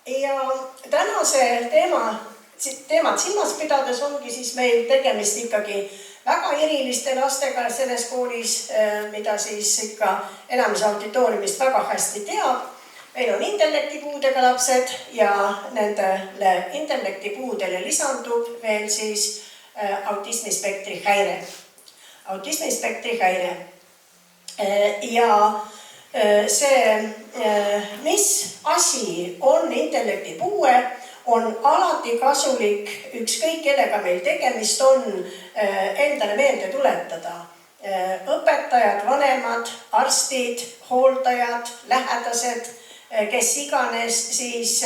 Ja tänase teemat silmas pidades ongi siis meil tegemist ikkagi väga eriliste lastega selles koolis, mida siis ikka enamus auditooriumist väga hästi teab. Meil on intellektipuudega lapsed ja nendele intellektipuudele lisandub veel siis autismispektri häire. Autismispektri häire. Ja see, mis asi on intellektipuue, on alati kasulik ükskõik kellega meil tegemist on endale meelde tuletada. Õpetajad, vanemad, arstid, hooldajad, lähedased, kes iganes, siis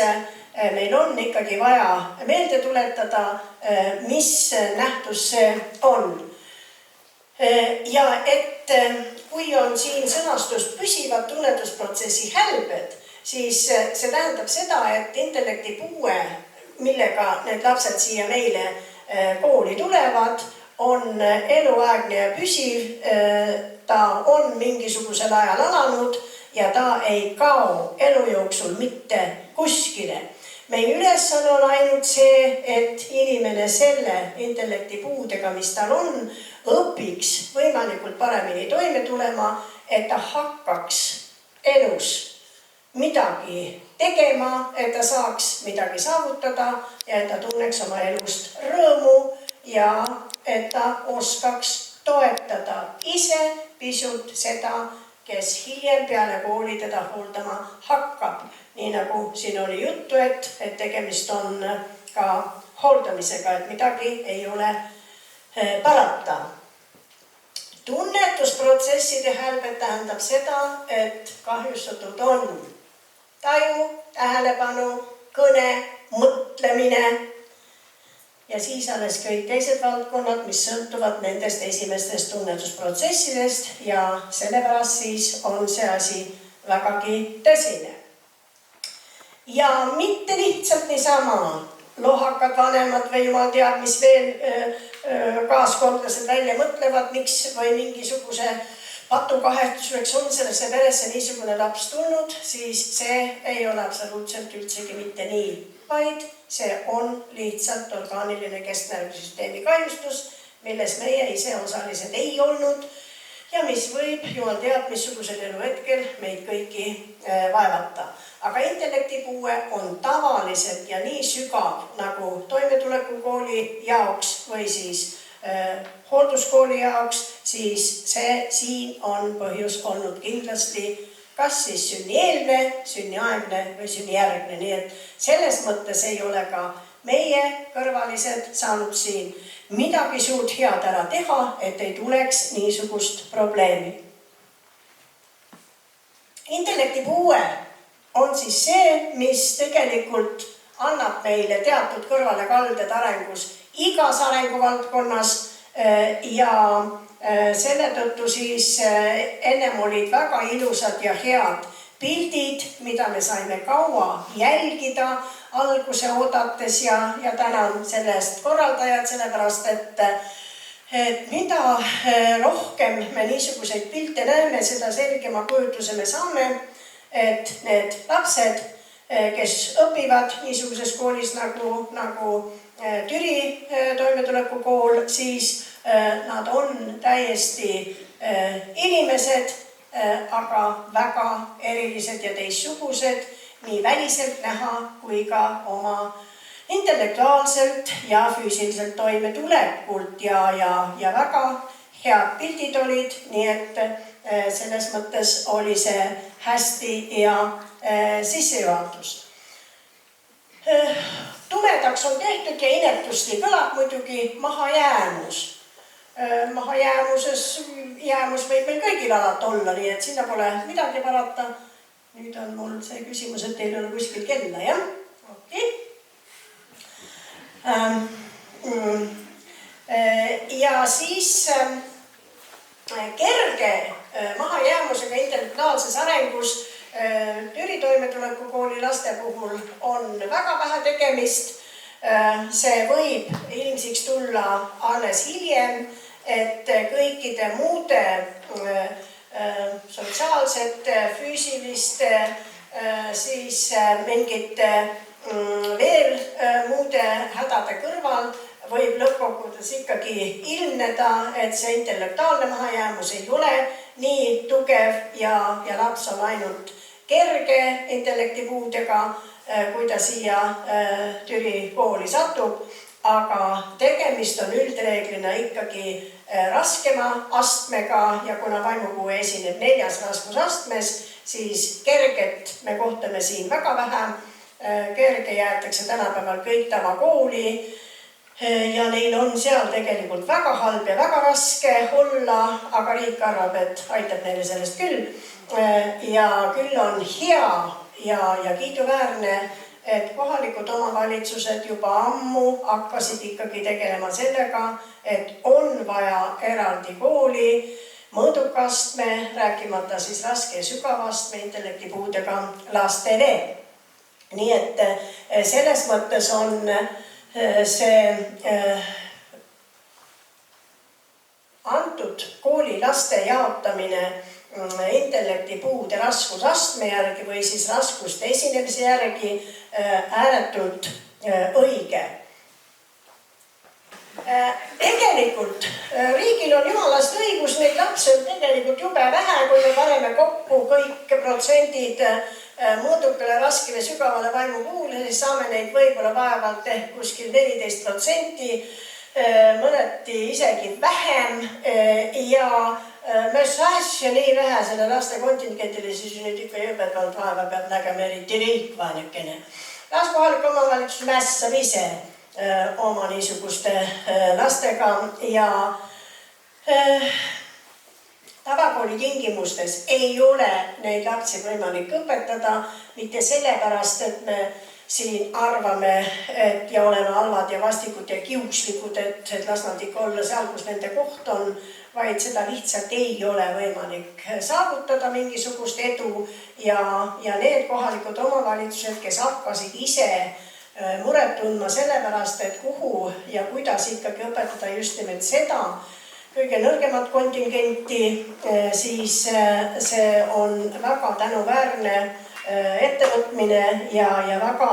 meil on ikkagi vaja meelde tuletada, mis nähtus see on. Ja et kui on siin sõnastust püsivad tunnetusprotsessi hälbed, siis see tähendab seda, et intellektipuue, millega need lapsed siia meile kooli tulevad, on eluaegne ja püsiv, ta on mingisugusel ajal alanud ja ta ei kao elu jooksul mitte kuskile. Meie ülesanne on ainult see, et inimene selle intellektipuudega, mis tal on, õpiks võimalikult paremini toime tulema, et ta hakkaks elus midagi tegema, et ta saaks midagi saavutada ja et ta tunneks oma elust rõõmu ja et ta oskaks toetada ise pisut seda, kes hiljem peale kooli teda hooldama hakkab. Nii nagu siin oli juttu, et tegemist on ka hooldamisega, et midagi ei ole parata. Tunnetusprotsesside hälbed tähendab seda, et kahjustatud on taju, tähelepanu, kõne, mõtlemine ja siis alles kõik teised valdkonnad, mis sõltuvad nendest esimestest tunnetusprotsessidest ja sellepärast siis on see asi vägagi tõsine. Ja mitte lihtsalt niisama lohakad vanemad või jumal teab, mis veel kaaskondlased välja mõtlevad, miks või mingisuguse patukahetuseks on sellesse peresse niisugune laps tulnud, siis see ei ole absoluutselt üldsegi mitte nii, vaid see on lihtsalt orgaaniline kesknärvisüsteemi kahjustus, milles meie ise osalised ei olnud ja mis võib, jumal teab, missugusel eluhetkel meid kõiki vaevata. Aga intellektipuue on tavaliselt ja nii sügav nagu toimetulekukooli jaoks või siis hoolduskooli jaoks, siis see siin on põhjus olnud kindlasti kas siis sünnieelne, sünniaegne või sünnijärgne. Nii et selles mõttes ei ole ka meie kõrvalised saanud siin midagi suurt head ära teha, et ei tuleks niisugust probleemi. Intellektipuue on siis see, mis tegelikult annab meile teatud kõrvalekalded arengus igas arenguvaldkonnas ja selle tõttu siis ennem olid väga ilusad ja head pildid, mida me saime kaua jälgida alguse oodates ja tänan selle eest korraldajad, sellepärast et mida rohkem me niisuguseid pilte näeme, seda selgema kujutluse me saame, et need lapsed, kes õpivad niisuguses koolis nagu Türi toimetulekukool, siis nad on täiesti inimesed, aga väga erilised ja teistsugused, nii väliselt näha kui ka oma intellektuaalselt ja füüsiliselt toimetulekult ja väga head pildid olid, nii et selles mõttes oli see hästi hea sissejuhatus. Tumedaks on tehtud ja inetusti kõlab muidugi mahajäämus. Jäämus võib meil kõigil alati olla, nii et sinna pole midagi parata. Nüüd on mul see küsimus, et teil ei ole kuskil kella, jah? Okay. Ja siis kerge mahajäämusega intellektuaalses arengus Türi toimetulekukooli laste puhul on väga vähe tegemist. See võib ilmsiks tulla alles hiljem, et kõikide muude sotsiaalsete, füüsiliste, siis mingite veel muude hädade kõrval võib lõppkokkuvõttes ikkagi ilmneda, et see intellektuaalne mahajäämus ei ole nii tugev ja laps on ainult kerge intellektipuudega, kui ta siia Türi kooli satub, aga tegemist on üldreeglina ikkagi raskema astmega ja kuna vaimupuue esineb 4. raskusastmes, siis kerget me kohtame siin väga vähe. Kerge jäetakse tänapäeval kõik tavakooli ja neil on seal tegelikult väga halb ja väga raske olla, aga riik arvab, et aitab neile sellest küll. Ja küll on hea ja kiiduväärne, et kohalikud omavalitsused juba ammu hakkasid ikkagi tegelema sellega, et on vaja eraldi kooli, mõõdukastme, rääkimata siis raske ja sügavastme intellektipuudega lastele. Nii et selles mõttes on see antud kooli laste jaotamine intellektipuude raskusastme järgi või siis raskuste esinemise järgi ääretult õige. Tegelikult riigil on jumalast õigus, neid lapsi on tegelikult jube vähe, kui me paneme kokku kõik protsendid mõõdukale, raskele, sügavale vaimupuule, siis saame neid võib-olla vaevalt ehk kuskil 14%, mõneti isegi vähem ja ja nii vähesele laste kontingentile, siis nüüd ikka jõbedalt vaeva peab nägema eriti riik vaenekene. Las kohalik omavalitsus mässab ise oma niisuguste lastega ja tavakooli tingimustes ei ole neid lapsi võimalik õpetada, mitte sellepärast, et me siin arvame ja oleme halvad ja vastikud ja kiuslikud, et las nad ikka olla seal, kus nende koht on, vaid seda lihtsalt ei ole võimalik saavutada mingisugust edu ja need kohalikud omavalitsused, kes hakkasid ise muret tundma sellepärast, et kuhu ja kuidas ikkagi õpetada just nimelt seda kõige nõrgemat kontingenti, siis see on väga tänuväärne ettevõtmine ja väga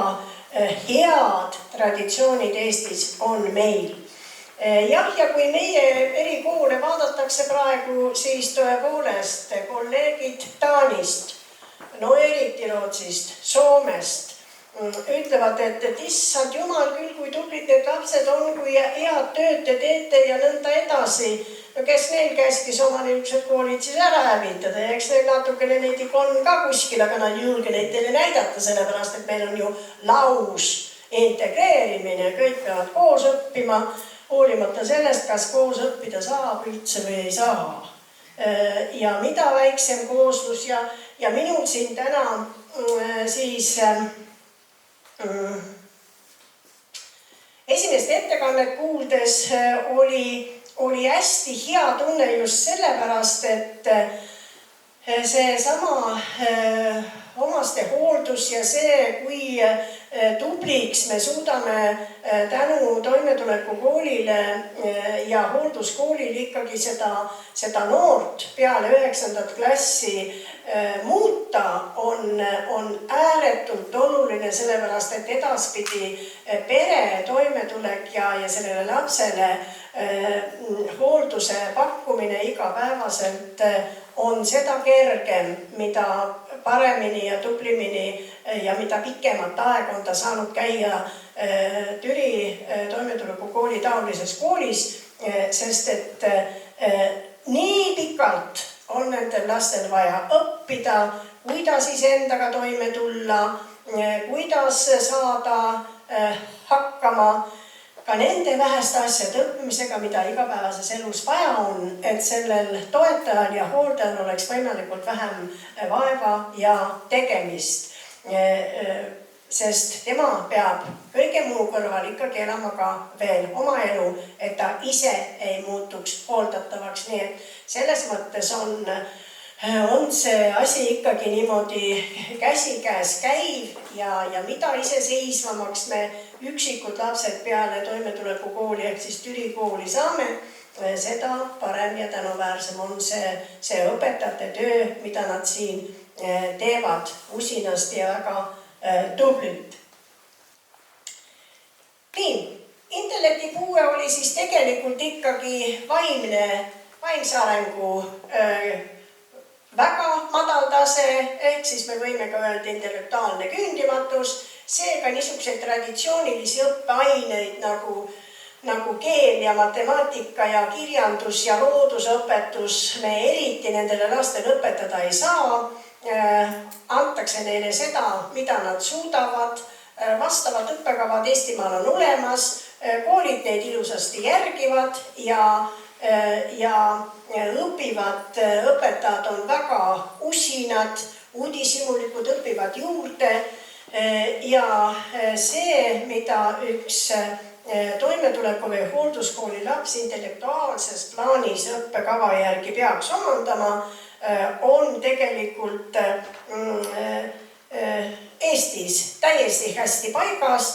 head traditsioonid Eestis on meil. Ja kui meie erikoole vaadatakse praegu, siis tõepoolest kolleegid Taanist, no eriti Rootsist, Soomest, ütlevad, et issand jumal küll, kui tublid need lapsed on, kui head tööd te teete ja nõnda edasi. No kes neil käskis oma niisugused koolid siis ära hävitada ja eks neil natukene neid ikka on ka kuskil, aga nad ei julge neid teile näidata, sellepärast et meil on ju laus integreerimine, kõik peavad koos õppima, hoolimata sellest, kas koos õppida saab üldse või ei saa. Ja mida väiksem kooslus ja minul siin täna siis esimest ettekannet kuuldes oli hästi hea tunne just sellepärast, et see sama omaste hooldus ja see, kui tubliks me suudame tänu toimetulekukoolile ja hoolduskoolil ikkagi seda noort peale 9. klassi muuta on ääretult oluline, sellepärast et edaspidi pere toimetulek ja sellele lapsele hoolduse pakkumine igapäevaselt on seda kergem, mida paremini ja tuplimini ja mida pikemat aega on ta saanud käia Türi toimetulekukooli taolises koolis, sest et nii pikalt on nendel lastel vaja õppida, kuidas iseendaga toime tulla, kuidas saada hakkama ka nende väheste asjade õppimisega, mida igapäevases elus vaja on, et sellel toetajal ja hooldajal oleks võimalikult vähem vaeva ja tegemist. Sest tema peab kõige muu kõrval ikkagi elama ka veel oma elu, et ta ise ei muutuks hooldatavaks. Nii et selles mõttes on see asi ikkagi niimoodi käsikäes käiv ja mida iseseisvamaks me üksikud lapsed peale toimetulekukooli ehk siis Türi kooli saame, seda parem ja tänuväärsem on see õpetajate töö, mida nad siin teevad usinasti ja väga tublilt. Nii, intellektipuue oli siis tegelikult ikkagi vaimse arengu väga madal tase, ehk siis me võime ka öelda intellektuaalne küündimatus. Seega niisuguseid traditsioonilisi õppeaineid nagu keel ja matemaatika ja kirjandus ja loodusõpetus me eriti nendele lastele õpetada ei saa. Antakse neile seda, mida nad suudavad. Vastavad õppekavad Eestimaal on olemas, koolid neid ilusasti järgivad ja õpivad õpetajad on väga usinad, uudishimulikud õpivad juurde ja see, mida üks toimetuleku või hoolduskooli laps intellektuaalses plaanis õppekava järgi peaks omandama, on tegelikult Eestis täiesti hästi paigas.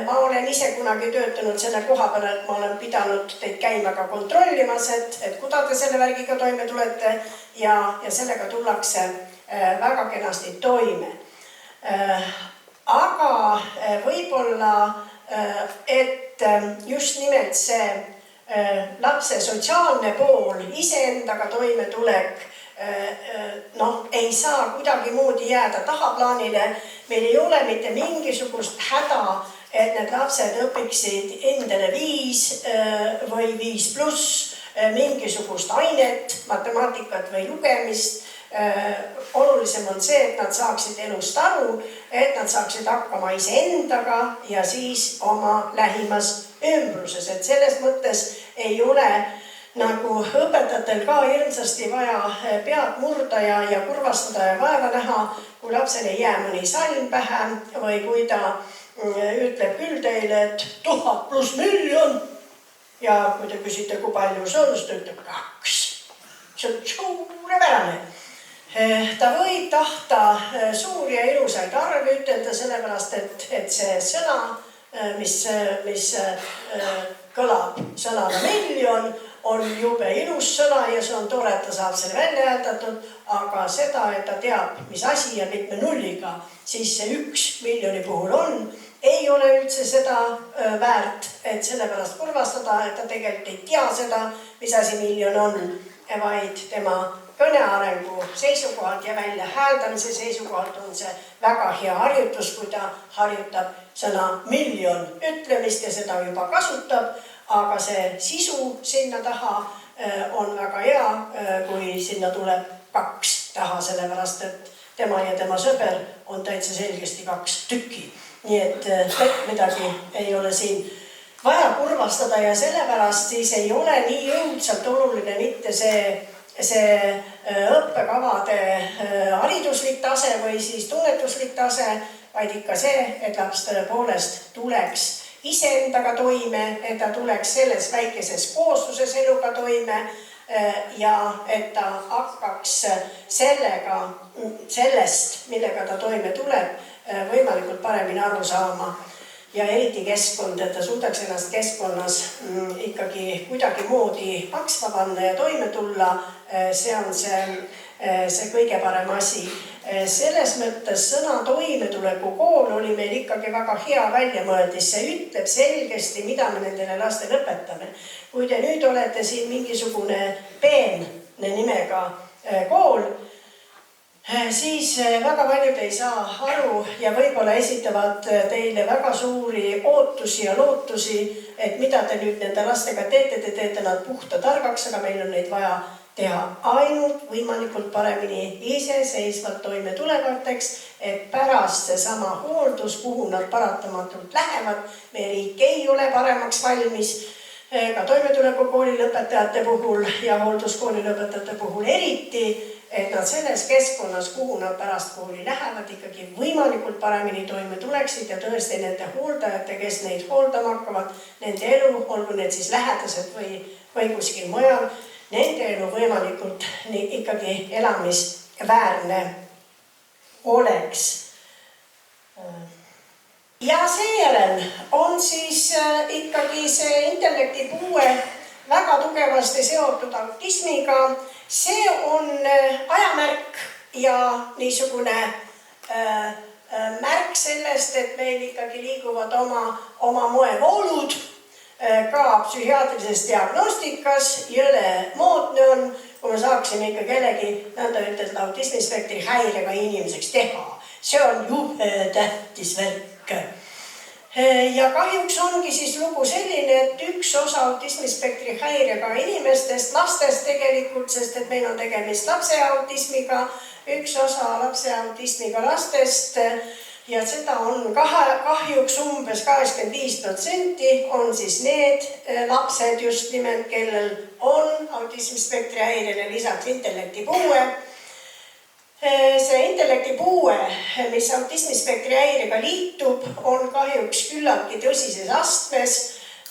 Ma olen ise kunagi töötanud selle koha peal, et ma olen pidanud teid käima ka kontrollimas, et kuda te selle värgiga toime tulete ja sellega tullakse väga kenasti toime. Aga võib-olla, et just nimelt see lapse sotsiaalne pool, iseendaga toimetulek, ei saa kuidagimoodi jääda tahaplaanile. Meil ei ole mitte mingisugust häda, et need lapsed õpiksid endale 5 või 5+ mingisugust ainet, matemaatikat või lugemist. Olulisem on see, et nad saaksid elust aru, et nad saaksid hakkama iseendaga ja siis oma lähimas ümbruses. Et selles mõttes ei ole nagu õpetajatel ka hirmsasti vaja pead murda ja kurvastada ja vaeva näha, kui lapsel ei jää mõni salm pähe või kui ta ütleb küll teile, et 1000 + miljon. Ja kui te küsite, kui palju see on, siis ta ütleb 2. See on suurepärane. Ta võib tahta suuri ja ilusaid arve ütelda, sellepärast, et see sõna, mis kõlab sõnana miljon, on jube ilus sõna ja see on tore, et ta saab selle välja hääldatud, aga seda, et ta teab, mis asi ja mitme nulliga, siis see 1 miljoni puhul on, ei ole üldse seda väärt, et sellepärast kurvastada, et ta tegelikult ei tea seda, mis asi miljon on, vaid tema kõnearengu seisukohalt ja välja hääldamise seisukohalt on see väga hea harjutus, kui ta harjutab sõna miljon ütlemist ja seda juba kasutab, aga see sisu sinna taha on väga hea, kui sinna tuleb 2 taha, sellepärast et tema ja tema sõber on täitsa selgesti 2 tükki. Nii et midagi ei ole siin vaja kurvastada ja sellepärast siis ei ole nii õudselt oluline mitte see õppekavade hariduslik tase või siis tunnetuslik tase, vaid ikka see, et laps tõepoolest tuleks iseendaga toime, et ta tuleks selles väikeses koosluses eluga toime ja et ta hakkaks sellest, millega ta toime tuleb, võimalikult paremini aru saama. Ja eriti keskkond, et ta suudaks ennast keskkonnas ikkagi kuidagi moodi maksma panna ja toime tulla, see on see kõige parem asi. Selles mõttes sõna toimetuleku kool oli meil ikkagi väga hea väljamõeldis. See ütleb selgesti, mida me nendele lastele õpetame. Kui te nüüd olete siin mingisugune peenne nimega kool, siis väga paljud ei saa aru ja võib-olla esitavad teile väga suuri ootusi ja lootusi, et mida te nüüd nende lastega teete, te teete nad puhta targaks, aga meil on neid vaja teha ainult võimalikult paremini iseseisvalt toime tulevateks, et pärast seesama hooldus, kuhu nad paratamatult lähevad, meie riik ei ole paremaks valmis, ka toimetuleku lõpetajate puhul ja hoolduskooli lõpetajate puhul eriti, et nad selles keskkonnas, kuhu nad pärast kooli lähevad, ikkagi võimalikult paremini toime tuleksid ja tõesti nende hooldajate, kes neid hooldama hakkavad, nende elu, olgu need siis lähedased või kuskil mujal, nende elu võimalikult ikkagi elamisväärne oleks. Ja seejärel on siis ikkagi see intellektipuue väga tugevasti seotud autismiga. See on ajamärk ja niisugune märk sellest, et meil ikkagi liiguvad oma moevoolud, ka psühhiaatrilises diagnostikas jõle moodne on, kui me saaksime ikka kellegi nõnda ütelda autismispektri häirega inimeseks teha. See on jube tähtis värk. Ja kahjuks ongi siis lugu selline, et üks osa autismispektri häirega inimestest, lastest tegelikult, sest et meil on tegemist lapse autismiga, üks osa lapse autismiga lastest ja seda on kahjuks umbes 85% on siis need lapsed just nimelt, kellel on autismispektri häirele lisaks intellektipuue. See intellektipuue, mis autismispektri häirega liitub, on kahjuks küllaltki tõsises astmes.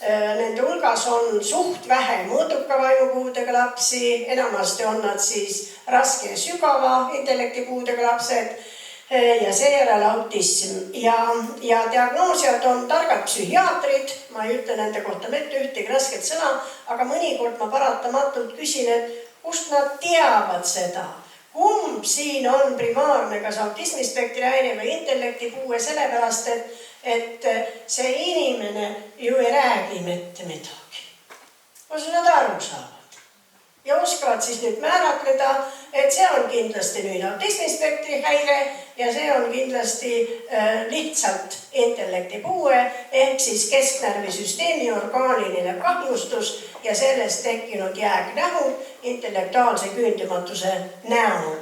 Nende hulgas on suht vähe mõõduka vaimupuudega lapsi, enamasti on nad siis raske ja sügava intellektipuudega lapsed ja seejärel autism. Ja diagnoosijad on targad psühhiaatrid, ma ei ütle nende kohta mitte ühtegi rasket sõna, aga mõnikord ma paratamatult küsin, et kust nad teavad seda. Kumb siin on primaarne, kas autismispektri häire või intellektipuue, sellepärast, et see inimene ju ei räägi mitte midagi. Kus nad aru saavad? Ja oskavad siis nüüd määratleda, et see on kindlasti nüüd autismispektri häire ja see on kindlasti lihtsalt intellektipuue ehk siis kesknärvisüsteemi orgaaniline kahjustus ja sellest tekkinud jäägnähud intellektuaalse küündimatuse näol.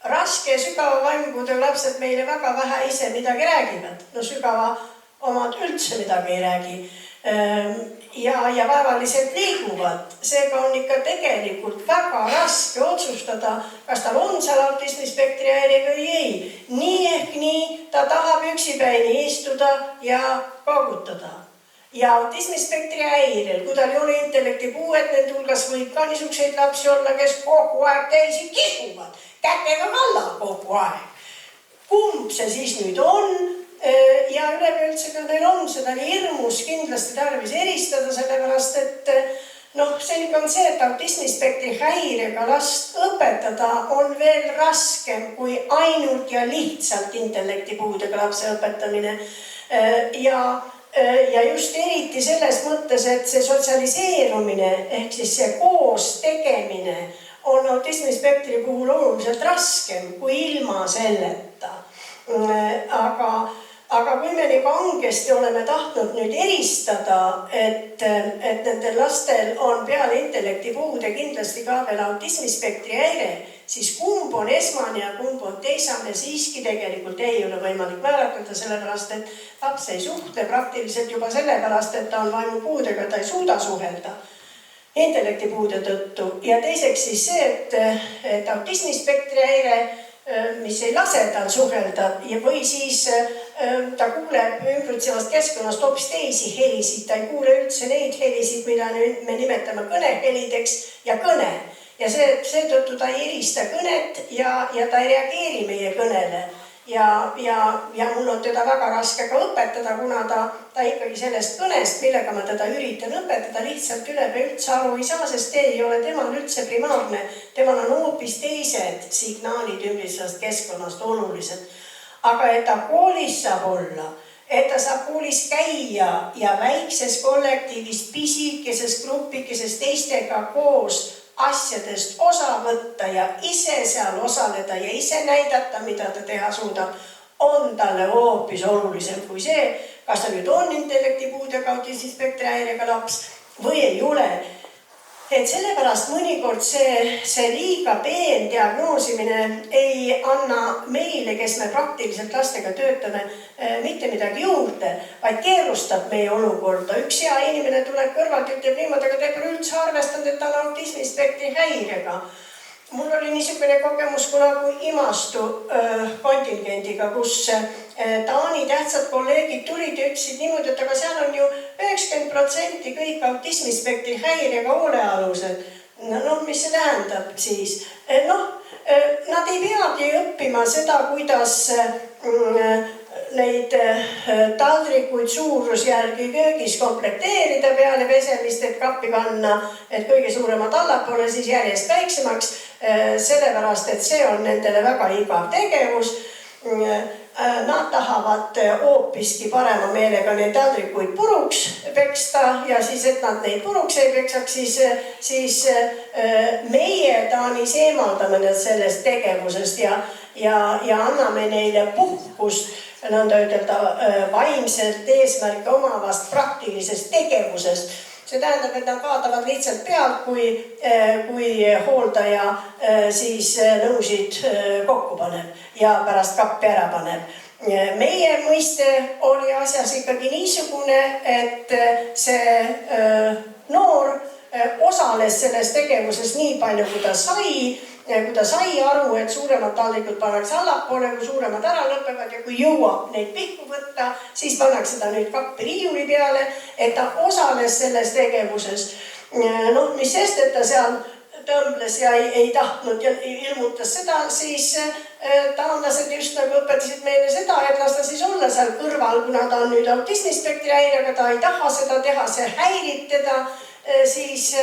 Raske ja sügava vaimupuudega lapsed meile väga vähe ise midagi räägivad. No sügava omad üldse midagi ei räägi. Ja vaevaliselt liiguvad. Seega on ikka tegelikult väga raske otsustada, kas tal on seal autismispektri häire või ei. Nii ehk nii ta tahab üksipäini istuda ja kaagutada. Ja autismispektri häirel, kui tal ei ole intellektipuuet, nende hulgas võib ka niisuguseid lapsi olla, kes kogu aeg teisi kisuvad, kätega kalla kogu aeg. Kumb see siis nüüd on? Ja üleüldse, kui neil on seda nii hirmus kindlasti tarvis eristada, sellepärast, et selge on see, et autismispektri häirega last õpetada on veel raskem kui ainult ja lihtsalt intellektipuudega lapse õpetamine. Ja just eriti selles mõttes, et see sotsialiseerumine ehk siis see koos tegemine on autismispektri puhul oluliselt raskem kui ilma selleta. Aga kui me nii kangesti oleme tahtnud nüüd eristada, et nendel lastel on peale intellektipuude kindlasti ka veel autismispektri häire, siis kumb on esmane ja kumb on teisane, siiski tegelikult ei ole võimalik määratleda, sellepärast, et laps ei suhtle praktiliselt juba sellepärast, et ta on vaimupuudega, ta ei suuda suhelda intellektipuude tõttu. Ja teiseks siis see, et autismispektri häire, mis ei lase tal suhelda või siis ta kuuleb ümbritsevast keskkonnast hoopis teisi helisid, ta ei kuule üldse neid helisid, mida me nimetame kõnehelideks ja kõne. Ja seetõttu ta ei erista kõnet ja ta ei reageeri meie kõnele. Ja mul on teda väga raske ka õpetada, kuna ta ikkagi sellest kõnest, millega ma teda üritan õpetada, lihtsalt üldse aru ei saa, sest ei ole temal üldse primaarne. Temal on hoopis teised signaalid ümbritsevast keskkonnast olulised. Aga et ta koolis saab olla, et ta saab koolis käia ja väikses kollektiivis, pisikeses grupikeses teistega koos asjadest osa võtta ja ise seal osaleda ja ise näidata, mida ta teha suudab, on talle hoopis olulisem kui see, kas ta nüüd on intellektipuudega autismispektri häirega laps või ei ole. Et sellepärast mõnikord see liiga peen diagnoosimine ei anna meile, kes me praktiliselt lastega töötame, mitte midagi juurde, vaid keerustab meie olukorda. Üks hea inimene tuleb kõrvalt ja ütleb niimoodi, aga te pole üldse arvestanud, et ta on autismispektri häirega. Mul oli niisugune kogemus kunagi Imastu kontingendiga, kus Taani tähtsad kolleegid tulid ja ütlesid niimoodi, et aga seal on ju 90% kõik autismispektri häirega hoolealused. Mis see tähendab siis? Nad ei peagi õppima seda, kuidas neid taldrikuid suurusjärgi köögis komplekteerida peale pesemist, et kappi panna, et kõige suuremad allapoole, siis järjest väiksemaks, sellepärast, et see on nendele väga igav tegevus. Nad tahavad hoopiski parema meelega neid taldrikuid puruks peksta ja siis, et nad neid puruks ei peksaks, siis meie Taanis eemaldame nad sellest tegevusest ja anname neile puhkust, nõnda ütelda vaimselt eesmärke omavast praktilisest tegevusest. See tähendab, et nad vaatavad lihtsalt pealt, kui hooldaja siis nõusid kokku paneb ja pärast kappi ära paneb. Meie mõiste oli asjas ikkagi niisugune, et see noor osales selles tegevuses nii palju, kui ta sai aru, et suuremad taldrikud pannakse allapoole, kui suuremad ära lõpevad ja kui jõuab neid pihku võtta, siis pannakse ta nüüd kappi riiuli peale, et ta osales selles tegevuses. Mis sest, et ta seal tõmbles ja ei tahtnud ja ilmutas seda, siis taanlased just nagu õpetasid meile seda, et las ta siis olla seal kõrval, kuna ta on nüüd autismispektri häirega, ta ei taha seda teha, see häirib teda, siis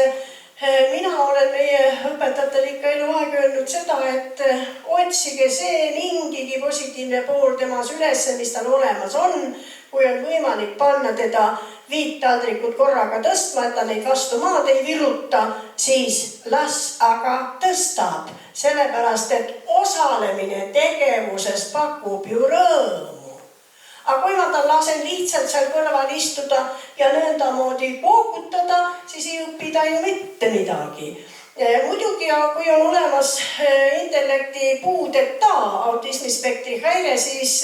mina olen meie õpetajatel ikka eluaeg öelnud seda, et otsige see mingigi positiivne pool temas ülesse, mis tal olemas on, kui on võimalik panna teda 5 taldrikut korraga tõstma, et ta neid vastu maad ei viruta, siis las aga tõstab, sellepärast et osalemine tegevuses pakub ju rõõmu. Aga kui ma tal lasen lihtsalt seal kõrval istuda ja nõndamoodi kookutada, siis ei õpi ta ju mitte midagi. Muidugi, kui on olemas intellekti puudeta autismispektri häire, siis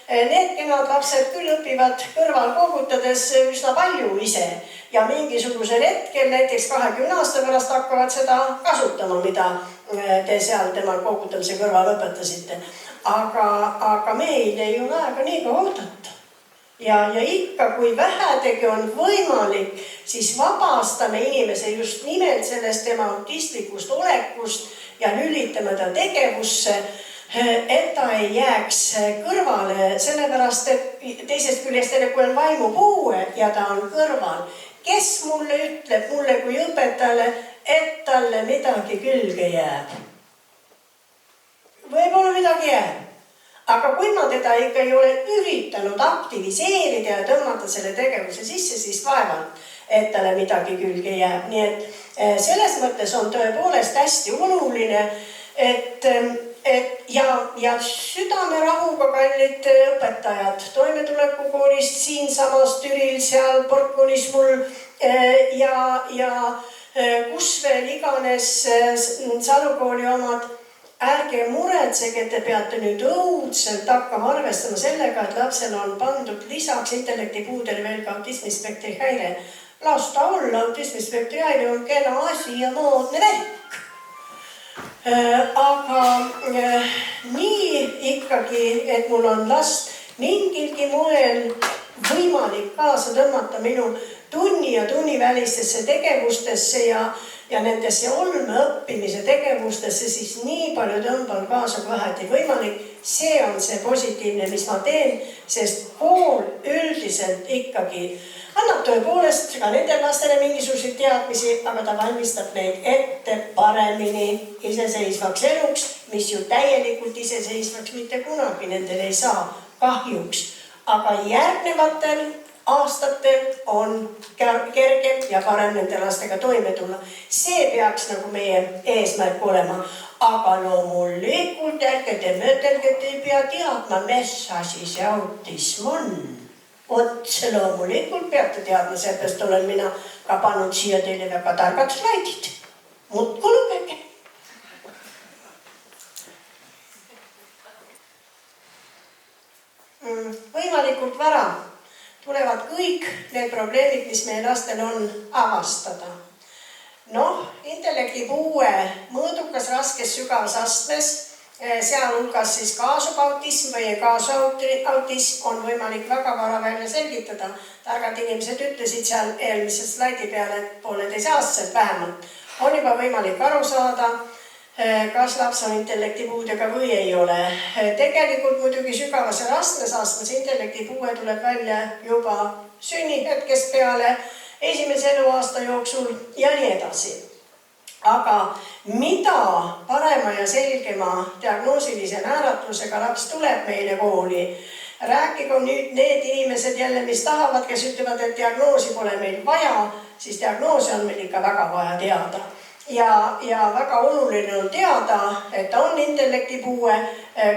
need kenad lapsed küll õpivad kõrval koogutades üsna palju ise ja mingisugusel hetkel, näiteks 20 aasta pärast hakkavad seda kasutama, mida te seal tema koogutamise kõrval õpetasite. Aga meil ei ole aega nii kaua oodata. Ja ikka, kui vähedegi on võimalik, siis vabastame inimese just nimelt sellest tema autistlikust olekust ja lülitame ta tegevusse, et ta ei jääks kõrvale, sellepärast, et teisest küljest, kui on vaimupuue ja ta on kõrval, kes mulle ütleb, mulle kui õpetajale, et talle midagi külge jääb? Võib-olla midagi jääb. Aga kui ma teda ikka ei ole üritanud aktiviseerida ja tõmmata selle tegevuse sisse, siis vaevalt, et talle midagi külge jääb. Nii et selles mõttes on tõepoolest hästi oluline, ja südamerahuga kallid õpetajad toimetulekukoolist siinsamas Türil, seal Portkunis mul ja kus veel iganes Salukooli omad, ärge muretsege, et te peate nüüd õudselt hakkama arvestama sellega, et lapsel on pandud lisaks intellektipuudele veel ka autismispektri häire. Las ta olla, autismispektri häire on kena asi ja moodne värk. Aga nii ikkagi, et mul on last mingilgi moel võimalik kaasa tõmmata minu tunni ja tunnivälistesse tegevustesse ja nendesse olmeõppimise tegevustesse, siis nii palju tõmbal kaasa, kui vähegi võimalik. See on see positiivne, mis ma teen, sest kool üldiselt ikkagi annab tõepoolest ka nendel lastele mingisuguseid teadmisi, aga ta valmistab neid ette paremini iseseisvaks eluks, mis ju täielikult iseseisvaks mitte kunagi nendel ei saa kahjuks. Aga järgnevatel aastatel on kergem ja parem nende lastega toime tulla. See peaks nagu meie eesmärk olema. Aga loomulikult ärge te mõtelge, et ei pea teadma, mis asi see autism on. Otse loomulikult peate teadma, seepärast olen mina ka pannud siia teile väga targad slaidid. Muudku lugege. Võimalikult vara tulevad kõik need probleemid, mis meie lastel on, avastada. Intellektipuue mõõdukas, raskes, sügavas astmes, sealhulgas siis kaasupautism või kaasautism on võimalik väga vara välja selgitada. Targad inimesed ütlesid seal eelmise slaidi peale, et 1,5-aastaselt vähemalt on juba võimalik aru saada, kas laps on intellektipuudega või ei ole. Tegelikult muidugi sügavas ja raskes intellektipuue tuleb välja juba sünnihetkest peale, esimese eluaasta jooksul ja nii edasi. Aga mida parema ja selgema diagnoosilise määratlusega laps tuleb meile kooli, rääkigu nüüd need inimesed jälle, mis tahavad, kes ütlevad, et diagnoosi pole meil vaja, siis diagnoose on meil ikka väga vaja teada. Ja väga oluline on teada, et ta on intellektipuue,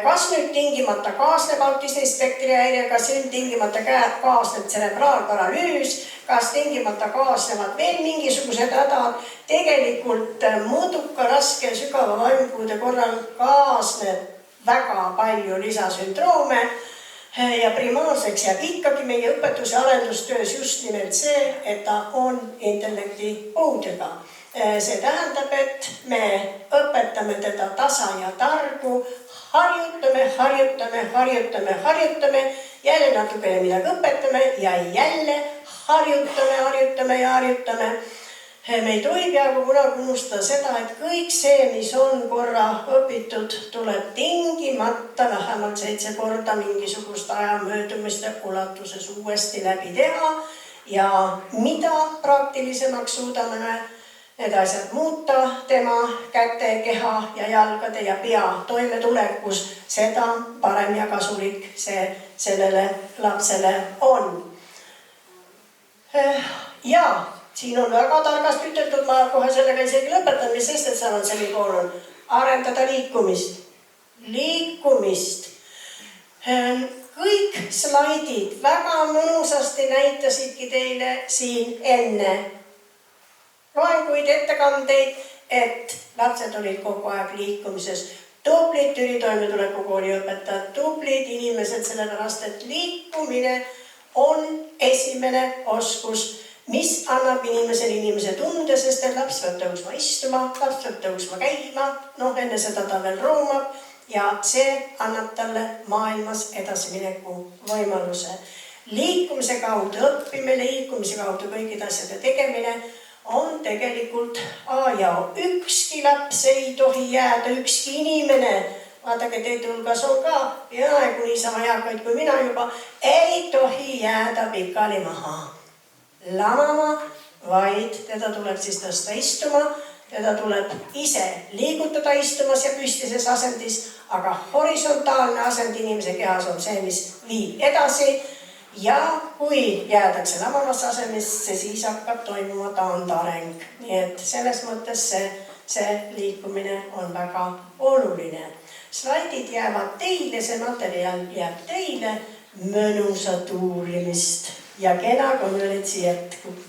kas nüüd tingimata kaasneb autismispektri häire, kas tingimata kaasneb tserebraalparalüüs, kas tingimata kaasnevad veel mingisugused hädad. Tegelikult mõõduka, raske, sügava vaimpuude korral kaasneb väga palju lisasündroome ja primaarseks jääb ikkagi meie õpetus- ja arendustöös just nimelt see, et ta on intellektipuudega. See tähendab, et me õpetame teda tasa ja targu, harjutame, jälle natukene midagi õpetame ja jälle harjutame. Me ei tohi peaaegu kunagi unustada seda, et kõik see, mis on korra õpitud, tuleb tingimata vähemalt 7 korda mingisugust aja möödumiste ulatuses uuesti läbi teha ja mida praktilisemaks suudame me need asjad muuta tema käte, keha ja jalgade ja pea toimetulekus, seda parem ja kasulik see sellele lapsele on. Ja siin on väga targast üteldud, ma kohe sellega isegi lõpetan, mis sest, et seal on selline kool on arendada liikumist. Kõik slaidid väga mõnusasti näitasidki teile siin enne loenguid, ettekandeid, et lapsed olid kogu aeg liikumises. Tublid Türi toimetulekukooli õpetajad, tublid inimesed, sellepärast, et liikumine on esimene oskus, mis annab inimese tunde, sest et laps peab tõusma istuma, laps peab tõusma käima, enne seda ta veel roomab ja see annab talle maailmas edasimineku võimaluse. Liikumise kaudu õppimine, liikumise kaudu kõigid asjade tegemine on tegelikult A ja O. Ükski laps ei tohi jääda, ükski inimene, vaadake teid hulgas on ka peaaegu niisama eakaid kui mina juba, ei tohi jääda pikali maha lamama, vaid teda tuleb siis tõsta istuma, teda tuleb ise liigutada istumas ja püstises asendis, aga horisontaalne asend inimese kehas on see, mis viib edasi. Ja kui jäädakse lamamas asemesse, siis hakkab toimuma taandareng. Nii et selles mõttes see liikumine on väga oluline. Slaidid jäävad teile, see materjal jääb teile mõnusat uurimist ja kena konverentsi jätkub.